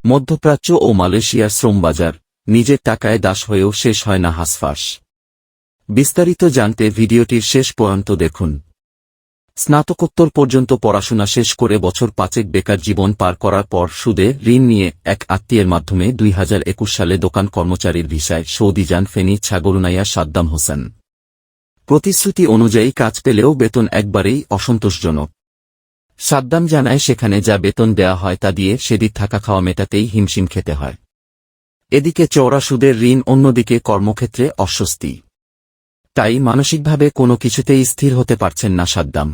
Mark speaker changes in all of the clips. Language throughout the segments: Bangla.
Speaker 1: মধ্যপ্রাচ্য ও মালয়েশিয়ার শ্রমবাজার, নিজের টাকায় দাস হয়েও শেষ হয় না হাঁসফাঁস। বিস্তারিত জানতে ভিডিওটির শেষ পর্যন্ত দেখুন। স্নাতকোত্তর পর্যন্ত পড়াশোনা শেষ করে বছর 5 বেকার জীবন পার করার পর সুদে ঋণ নিয়ে এক আত্মীয়ের মাধ্যমে 2021 সালে দোকান কর্মচারীর ভিসায় সৌদি যান ফেনী ছাগলনাইয়ার সাদ্দাম হোসেন। প্রতিশ্রুতি অনুযায়ী কাজ পেলেও বেতন একবারেই অসন্তোষজনক। সাদ্দাম জানায় সেখানে যা বেতন দেয়া হয় তা দিয়ে সেদিন থাকা খাওয়া মেটাতেই হিমশিম খেতে হয়। এদিকে চওড়া সুদের ঋণ, অন্যদিকে কর্মক্ষেত্রে অস্বস্তি। তাই মানসিকভাবে কোনো কিছুতেই স্থির হতে পারছেন না সাদ্দাম।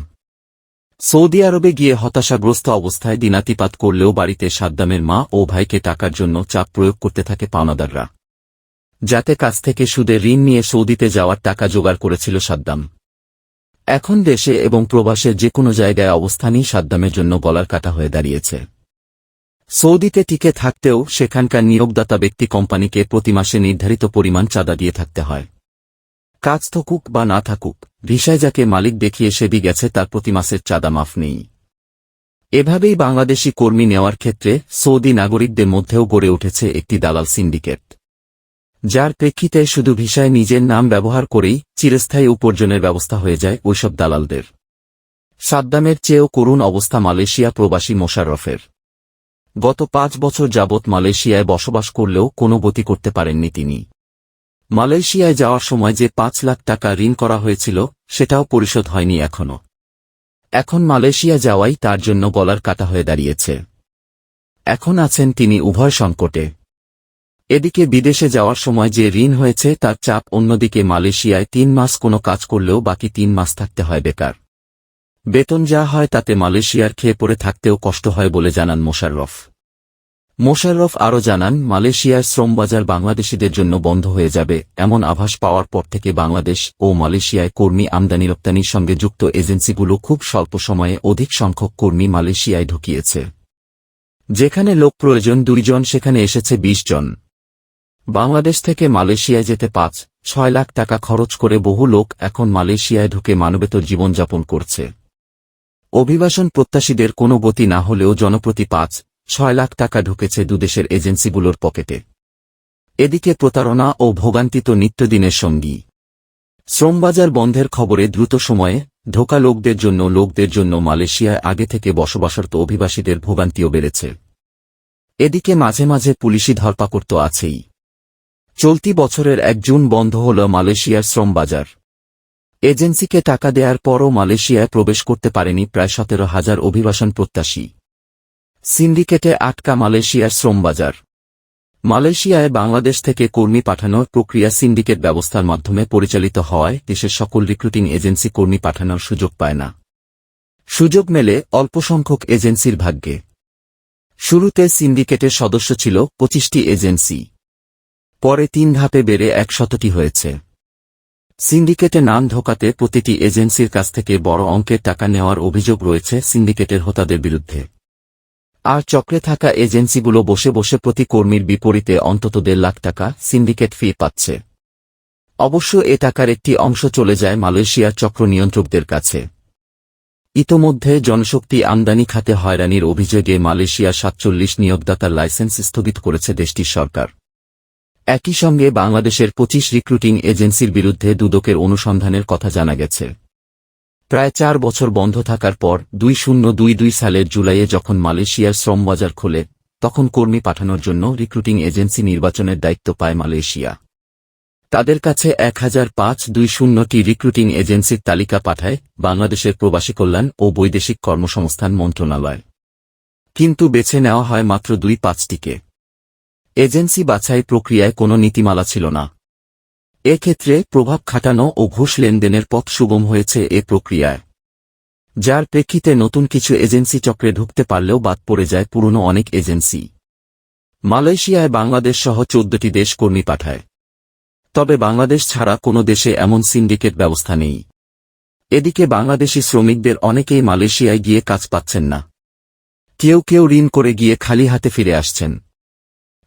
Speaker 1: সৌদি আরবে গিয়ে হতাশাগ্রস্ত অবস্থায় দিনাতিপাত করলেও বাড়িতে সাদ্দামের মা ও ভাইকে টাকার জন্য চাপ প্রয়োগ করতে থাকে পাওনাদাররা, যাতে কাছ থেকে সুদে ঋণ নিয়ে সৌদিতে যাওয়ার টাকা জোগাড় করেছিল সাদ্দাম। এখন দেশে এবং প্রবাসের যে কোনো জায়গায় অবস্থানই সাদ্দামের জন্য গলার কাটা হয়ে দাঁড়িয়েছে। সৌদিতে টিকে থাকতেও সেখানকার নিয়োগদাতা ব্যক্তি কোম্পানিকে প্রতি মাসে নির্ধারিত পরিমাণ চাঁদা দিয়ে থাকতে হয়। কাজ থাকুক বা না থাকুক, ভিসায় যাকে মালিক দেখিয়ে সেবি গেছে তার প্রতি মাসের চাঁদা মাফ নেই। এভাবেই বাংলাদেশি কর্মী নেওয়ার ক্ষেত্রে সৌদি নাগরিকদের মধ্যেও গড়ে উঠেছে একটি দালাল সিন্ডিকেট, যার প্রেক্ষিতে শুধু ভিসায় নিজের নাম ব্যবহার করেই চিরস্থায়ী উপার্জনের ব্যবস্থা হয়ে যায় ওইসব দালালদের। সাদ্দামের চেয়েও করুণ অবস্থা মালয়েশিয়া প্রবাসী মোশাররফের। গত 5 বছর যাবৎ মালয়েশিয়ায় বসবাস করলেও কোনো গতি করতে পারেননি তিনি। মালয়েশিয়ায় যাওয়ার সময় যে 5 লাখ টাকা ঋণ করা হয়েছিল সেটাও পরিশোধ হয়নি এখনো। এখন মালয়েশিয়া যাওয়াই তার জন্য গলার কাটা হয়ে দাঁড়িয়েছে। এখন আছেন তিনি উভয় সংকটে। এদিকে বিদেশে যাওয়ার সময় যে ঋণ হয়েছে তার চাপ, অন্যদিকে মালয়েশিয়ায় 3 মাস কোনো কাজ করলেও বাকি 3 মাস থাকতে হয় বেকার। বেতন যা হয় তাতে মালয়েশিয়ার খেয়ে পড়ে থাকতেও কষ্ট হয় বলে জানান মোশাররফ। মোশাররফ আরও জানান, মালয়েশিয়ার শ্রমবাজার বাংলাদেশিদের জন্য বন্ধ হয়ে যাবে এমন আভাস পাওয়ার পর থেকে বাংলাদেশ ও মালয়েশিয়ায় কর্মী আমদানি রপ্তানির সঙ্গে যুক্ত এজেন্সিগুলো খুব স্বল্প সময়ে অধিক সংখ্যক কর্মী মালয়েশিয়ায় ঢুকিয়েছে। যেখানে লোক প্রয়োজন 2 জন সেখানে এসেছে 20 জন। বাংলাদেশ থেকে মালয়েশিয়ায় যেতে 5-6 লাখ টাকা খরচ করে বহু লোক এখন মালয়েশিয়ায় ঢুকে মানবেতর জীবনযাপন করছে। অভিবাসন প্রত্যাশীদের কোনো গতি না হলেও জনপ্রতি 5-6 লাখ টাকা ঢুকেছে দুদেশের এজেন্সিগুলোর পকেটে। এদিকে প্রতারণা ও ভোগান্তি তো নিত্যদিনের সঙ্গী। শ্রমবাজার বন্ধের খবরে দ্রুত সময়ে ঢোকা লোকদের জন্য মালয়েশিয়ায় আগে থেকে বসবাসরত অভিবাসীদের ভোগান্তিও বেড়েছে। এদিকে মাঝে মাঝে পুলিশি ধরপাকড় তো আছেই। চলতি বছরের 1 জুন বন্ধ হল মালয়েশিয়ার শ্রমবাজার। এজেন্সিকে টাকা দেওয়ার পরও মালয়েশিয়ায় প্রবেশ করতে পারেনি প্রায় 17,000 অভিবাসন প্রত্যাশী। সিন্ডিকেটে আটকা মালয়েশিয়ার শ্রমবাজার। মালয়েশিয়ায় বাংলাদেশ থেকে কর্মী পাঠানোর প্রক্রিয়া সিন্ডিকেট ব্যবস্থার মাধ্যমে পরিচালিত হওয়ায় দেশের সকল রিক্রুটিং এজেন্সি কর্মী পাঠানোর সুযোগ পায় না। সুযোগ মেলে অল্প সংখ্যক এজেন্সির ভাগ্যে। শুরুতে সিন্ডিকেটের সদস্য ছিল 25টি এজেন্সি, পরে 3 ধাপে বেড়ে 100টি হয়েছে। সিন্ডিকেটে নাম ঢোকাতে প্রতিটি এজেন্সির কাছ থেকে বড় অঙ্কের টাকা নেওয়ার অভিযোগ রয়েছে সিন্ডিকেটের হোতাদের বিরুদ্ধে। আর চক্রে থাকা এজেন্সিগুলো বসে বসে প্রতি কর্মীর বিপরীতে অন্তত 1.5 লাখ টাকা সিন্ডিকেট ফি পাচ্ছে। অবশ্য এ টাকার একটি অংশ চলে যায় মালয়েশিয়ার চক্র নিয়ন্ত্রকদের কাছে। ইতোমধ্যে জনশক্তি আমদানি খাতে হয়রানির অভিযোগে মালয়েশিয়ার 47 নিয়োগদাতার লাইসেন্স স্থগিত করেছে দেশটির সরকার। একই সঙ্গে বাংলাদেশের 25 রিক্রুটিং এজেন্সির বিরুদ্ধে দুদকের অনুসন্ধানের কথা জানা গেছে। প্রায় 4 বছর বন্ধ থাকার পর 2022 সালের জুলাইয়ে যখন মালয়েশিয়ার শ্রমবাজার খোলে, তখন কর্মী পাঠানোর জন্য রিক্রুটিং এজেন্সি নির্বাচনের দায়িত্ব পায় মালয়েশিয়া। তাদের কাছে 1520টি রিক্রুটিং এজেন্সির তালিকা পাঠায় বাংলাদেশের প্রবাসী কল্যাণ ও বৈদেশিক কর্মসংস্থান মন্ত্রণালয়। কিন্তু বেছে নেওয়া হয় মাত্র 2-5টিকে। এজেন্সি বাছাই প্রক্রিয়ায় কোনো নীতিমালা ছিল না। এক্ষেত্রে প্রভাব খাটানো ও ঘুষ লেনদেনের পথ সুগম হয়েছে এ প্রক্রিয়ায়, যার প্রেক্ষিতে নতুন কিছু এজেন্সি চক্রে ঢুকতে পারলেও বাদ পড়ে যায় পুরনো অনেক এজেন্সি। মালয়েশিয়ায় বাংলাদেশ সহ 14টি দেশ কর্মী পাঠায়। তবে বাংলাদেশ ছাড়া কোনো দেশে এমন সিন্ডিকেট ব্যবস্থা নেই। এদিকে বাংলাদেশি শ্রমিকদের অনেকেই মালয়েশিয়ায় গিয়ে কাজ পাচ্ছেন না। কেউ কেউ ঋণ করে গিয়ে খালি হাতে ফিরে আসছেন।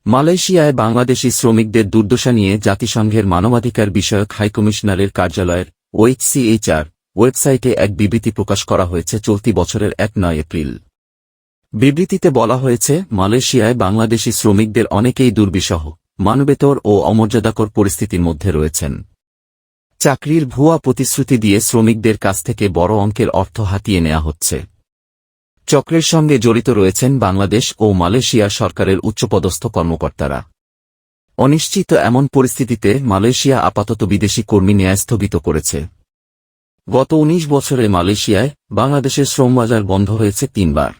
Speaker 1: মালয়েশিয়ায় বাংলাদেশি শ্রমিকদের দুর্দশা নিয়ে জাতিসংঘের মানবাধিকার বিষয়ক হাইকমিশনারের কার্যালয়ের OHCHR ওয়েবসাইটে এক বিবৃতি প্রকাশ করা হয়েছে চলতি বছরের 9 এপ্রিল। বিবৃতিতে বলা হয়েছে, মালয়েশিয়ায় বাংলাদেশি শ্রমিকদের অনেকেই দুর্বিষহ, মানবেতর ও অমর্যাদাকর পরিস্থিতির মধ্যে রয়েছেন। চাকরির ভুয়া প্রতিশ্রুতি দিয়ে শ্রমিকদের কাছ থেকে বড় অঙ্কের অর্থ হাতিয়ে নেওয়া হচ্ছে। চক্রের সঙ্গে জড়িত রয়েছেন বাংলাদেশ ও মালয়েশিয়া সরকারের উচ্চপদস্থ কর্মকর্তারা। অনিশ্চিত এমন পরিস্থিতিতে মালয়েশিয়া আপাতত বিদেশি কর্মী নেয়া স্থগিত করেছে। গত ১৯ বছরে মালয়েশিয়ায় বাংলাদেশের শ্রমবাজার বন্ধ হয়েছে ৩ বার।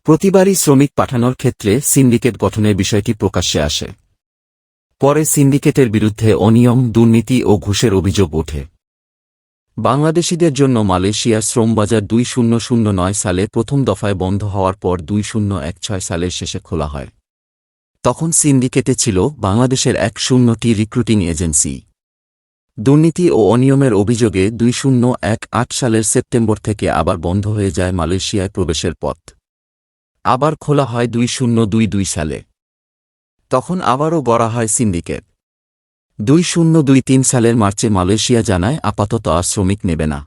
Speaker 1: প্রতিবারই শ্রমিক পাঠানোর ক্ষেত্রে সিন্ডিকেট গঠনের বিষয়টি প্রকাশ্যে আসে। পরে সিন্ডিকেটের বিরুদ্ধে অনিয়ম, দুর্নীতি ও ঘুষের অভিযোগ ওঠে। বাংলাদেশিদের জন্য মালয়েশিয়ার শ্রমবাজার ২০০৯ সালে প্রথম দফায় বন্ধ হওয়ার পর ২০১৬ সালের শেষে খোলা হয়। তখন সিন্ডিকেটে ছিল বাংলাদেশের ১০টি রিক্রুটিং এজেন্সি। দুর্নীতি ও অনিয়মের অভিযোগে ২০১৮ সালের সেপ্টেম্বর থেকে আবার বন্ধ হয়ে যায় মালয়েশিয়ায় প্রবেশের পথ। আবার খোলা হয় ২০২২ সালে। তখন আবারও গড়া হয় সিন্ডিকেট। ২০২৩ সালের মার্চে মালয়েশিয়া জানায় আপাতত আর শ্রমিক নেবে না।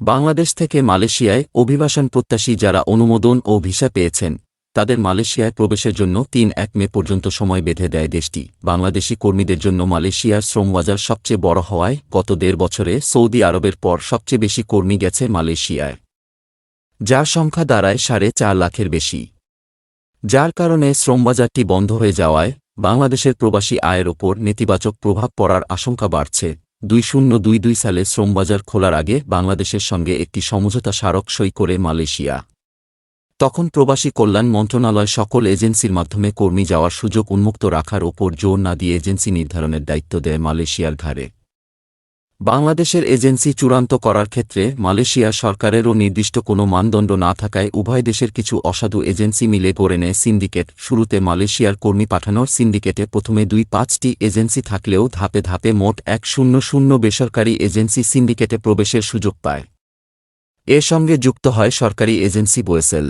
Speaker 1: বাংলাদেশ থেকে মালয়েশিয়ায় অভিবাসন প্রত্যাশী যারা অনুমোদন ও ভিসা পেয়েছেন, তাদের মালয়েশিয়ায় প্রবেশের জন্য ৩ মে পর্যন্ত সময় বেঁধে দেয় দেশটি। বাংলাদেশি কর্মীদের জন্য মালয়েশিয়ার শ্রমবাজার সবচেয়ে বড় হওয়ায় গত ১.৫ বছরে সৌদি আরবের পর সবচেয়ে বেশি কর্মী গেছে মালয়েশিয়ায়, যার সংখ্যা দাঁড়ায় ৪.৫ লাখের বেশি। যার কারণে শ্রমবাজারটি বন্ধ হয়ে যাওয়ায় বাংলাদেশের প্রবাসী আয়ের ওপর নেতিবাচক প্রভাব পড়ার আশঙ্কা বাড়ছে। ২০২২ সালে শ্রমবাজার খোলার আগে বাংলাদেশের সঙ্গে একটি সমঝোতা স্মারক সই করে মালয়েশিয়া। তখন প্রবাসী কল্যাণ মন্ত্রণালয় সকল এজেন্সির মাধ্যমে কর্মী যাওয়ার সুযোগ উন্মুক্ত রাখার ওপর জোর না দিয়ে এজেন্সি নির্ধারণের দায়িত্ব দেয় মালয়েশিয়ার ঘাড়ে। বাংলাদেশের এজেন্সি চূড়ান্ত করার ক্ষেত্রে মালয়েশিয়া সরকারেরও নির্দিষ্ট কোনো মানদণ্ড না থাকায় উভয় দেশের কিছু অসাধু এজেন্সি মিলে গড়ে নেয় সিন্ডিকেট। শুরুতে মালয়েশিয়ার কর্মী পাঠানোর সিন্ডিকেটে প্রথমে ২-৫টি এজেন্সি থাকলেও ধাপে ধাপে মোট ১০০ বেসরকারি এজেন্সি সিন্ডিকেটে প্রবেশের সুযোগ পায়। এর সঙ্গে যুক্ত হয় সরকারি এজেন্সি বোয়েসেল।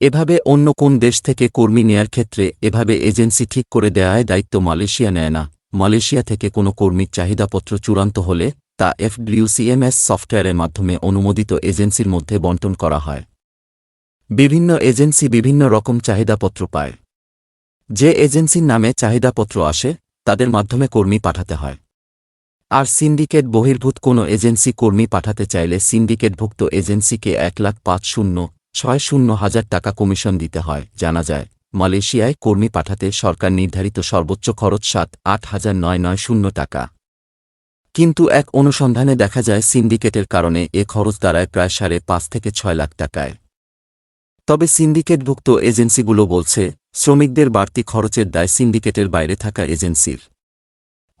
Speaker 1: এভাবে অন্য কোন দেশ থেকে কর্মী নেয়ার ক্ষেত্রে এভাবে এজেন্সি ঠিক করে দেওয়ায় দায়িত্ব মালয়েশিয়া নেয় না। মালয়েশিয়া থেকে কোনো কর্মীর চাহিদাপত্র চূড়ান্ত হলে তা FWCMS সফটওয়্যারের মাধ্যমে অনুমোদিত এজেন্সির মধ্যে বণ্টন করা হয়। বিভিন্ন এজেন্সি বিভিন্ন রকম চাহিদাপত্র পায়। যে এজেন্সির নামে চাহিদাপত্র আসে তাদের মাধ্যমে কর্মী পাঠাতে হয়। আর সিন্ডিকেট বহির্ভূত কোনো এজেন্সি কর্মী পাঠাতে চাইলে সিন্ডিকেটভুক্ত এজেন্সিকে ১,৫০,৬০০,০০০ টাকা কমিশন দিতে হয়। জানা যায়, মালয়েশিয়ায় কর্মী পাঠাতে সরকার নির্ধারিত সর্বোচ্চ খরচ ৭,৮,৯৯০ টাকা। কিন্তু এক অনুসন্ধানে দেখা যায় সিন্ডিকেটের কারণে এ খরচ দাঁড়ায় প্রায় ৫.৫ থেকে ৬ লাখ টাকায়। তবে সিন্ডিকেটভুক্ত এজেন্সিগুলো বলছে, শ্রমিকদের বাড়তি খরচের দায় সিন্ডিকেটের বাইরে থাকা এজেন্সির।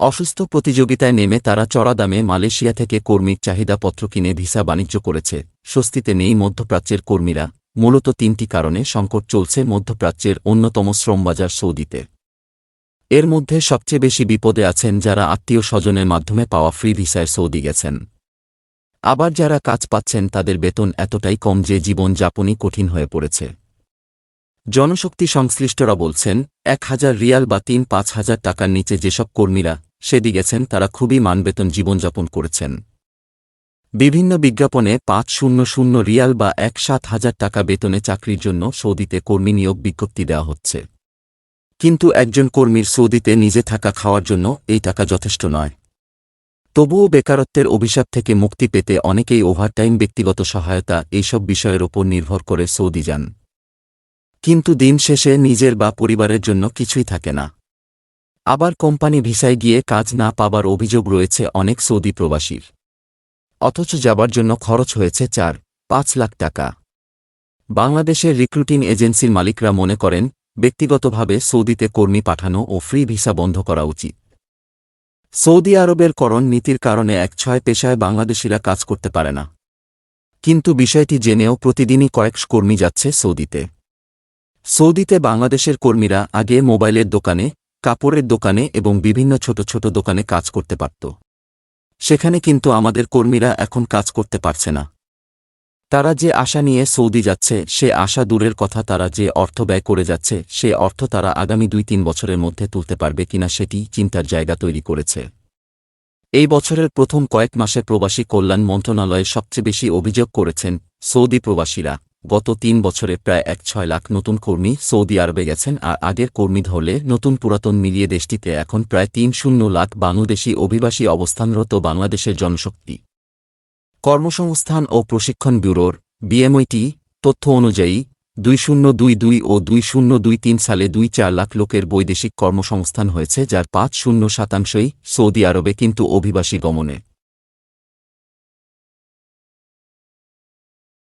Speaker 1: অসুস্থ প্রতিযোগিতায় নেমে তারা চড়া দামে মালয়েশিয়া থেকে কর্মীর চাহিদাপত্র কিনে ভিসা বাণিজ্য করেছে। স্বস্তিতে নেই মধ্যপ্রাচ্যের কর্মীরা। মূলত ৩টি কারণে সংকট চলছে মধ্যপ্রাচ্যের অন্যতম শ্রমবাজার সৌদিতে। এর মধ্যে সবচেয়ে বেশি বিপদে আছেন যারা আত্মীয় স্বজনের মাধ্যমে পাওয়া ফ্রি ভিসায় সৌদি গেছেন। আবার যারা কাজ পাচ্ছেন তাদের বেতন এতটাই কম যে জীবন যাপনই কঠিন হয়ে পড়েছে। জনশক্তি সংশ্লিষ্টরা বলছেন, ১,০০০ রিয়াল বা ৩-৫ হাজার টাকার নিচে যেসব কর্মীরা সেদি গেছেন তারা খুবই মানবেতন জীবনযাপন করেছেন। বিভিন্ন বিজ্ঞাপনে ৫০০ রিয়াল বা ১,৭০০০ টাকা বেতনে চাকরির জন্য সৌদিতে কর্মী নিয়োগ বিজ্ঞপ্তি দেওয়া হচ্ছে। কিন্তু একজন কর্মীর সৌদিতে নিজে থাকা খাওয়ার জন্য এই টাকা যথেষ্ট নয়। তবুও বেকারত্বের অভিশাপ থেকে মুক্তি পেতে অনেকেই ওভারটাইম, ব্যক্তিগত সহায়তা এইসব বিষয়ের ওপর নির্ভর করে সৌদি যান। কিন্তু দিন শেষে নিজের বা পরিবারের জন্য কিছুই থাকে না। আবার কোম্পানি ভিসায় গিয়ে কাজ না পাবার অভিযোগ রয়েছে অনেক সৌদি প্রবাসীর। অথচ যাবার জন্য খরচ হয়েছে ৪-৫ লাখ টাকা। বাংলাদেশের রিক্রুটিং এজেন্সির মালিকরা মনে করেন, ব্যক্তিগতভাবে সৌদিতে কর্মী পাঠানো ও ফ্রি ভিসা বন্ধ করা উচিত। সৌদি আরবের করণ নীতির কারণে ১-৬ পেশায় বাংলাদেশিরা কাজ করতে পারে না। কিন্তু বিষয়টি জেনেও প্রতিদিনই কয়েকশ কর্মী যাচ্ছে সৌদিতে। সৌদিতে বাংলাদেশের কর্মীরা আগে মোবাইলের দোকানে, কাপড়ের দোকানে এবং বিভিন্ন ছোট ছোট দোকানে কাজ করতে পারত। সেখানে কিন্তু আমাদের কর্মীরা এখন কাজ করতে পারছে না। তারা যে আশা নিয়ে সৌদি যাচ্ছে সে আশা দূরের কথা, তারা যে অর্থ ব্যয় করে যাচ্ছে সে অর্থ তারা আগামী ২-৩ বছরের মধ্যে তুলতে পারবে কিনা সেটি চিন্তার জায়গা তৈরি করেছে। এই বছরের প্রথম কয়েক মাসে প্রবাসী কল্যাণ মন্ত্রণালয়ে সবচেয়ে বেশি অভিযোগ করেছেন সৌদি প্রবাসীরা। গত ৩ বছরে প্রায় ১.৬ লাখ নতুন কর্মী সৌদি আরবে গেছেন আর আগের কর্মী ধরলে নতুন পুরাতন মিলিয়ে দেশটিতে এখন প্রায় ৩.০ লাখ বাংলাদেশি অভিবাসী অবস্থানরত বাংলাদেশের জনশক্তি। কর্মসংস্থান ও প্রশিক্ষণ ব্যুরোর বিএমওটি তথ্য অনুযায়ী ২০২২ ও ২০২৩ সালে ২.৪ লাখ লোকের বৈদেশিক কর্মসংস্থান হয়েছে, যার ৫.০% সৌদি আরবে কিন্তু অভিবাসী গমনে।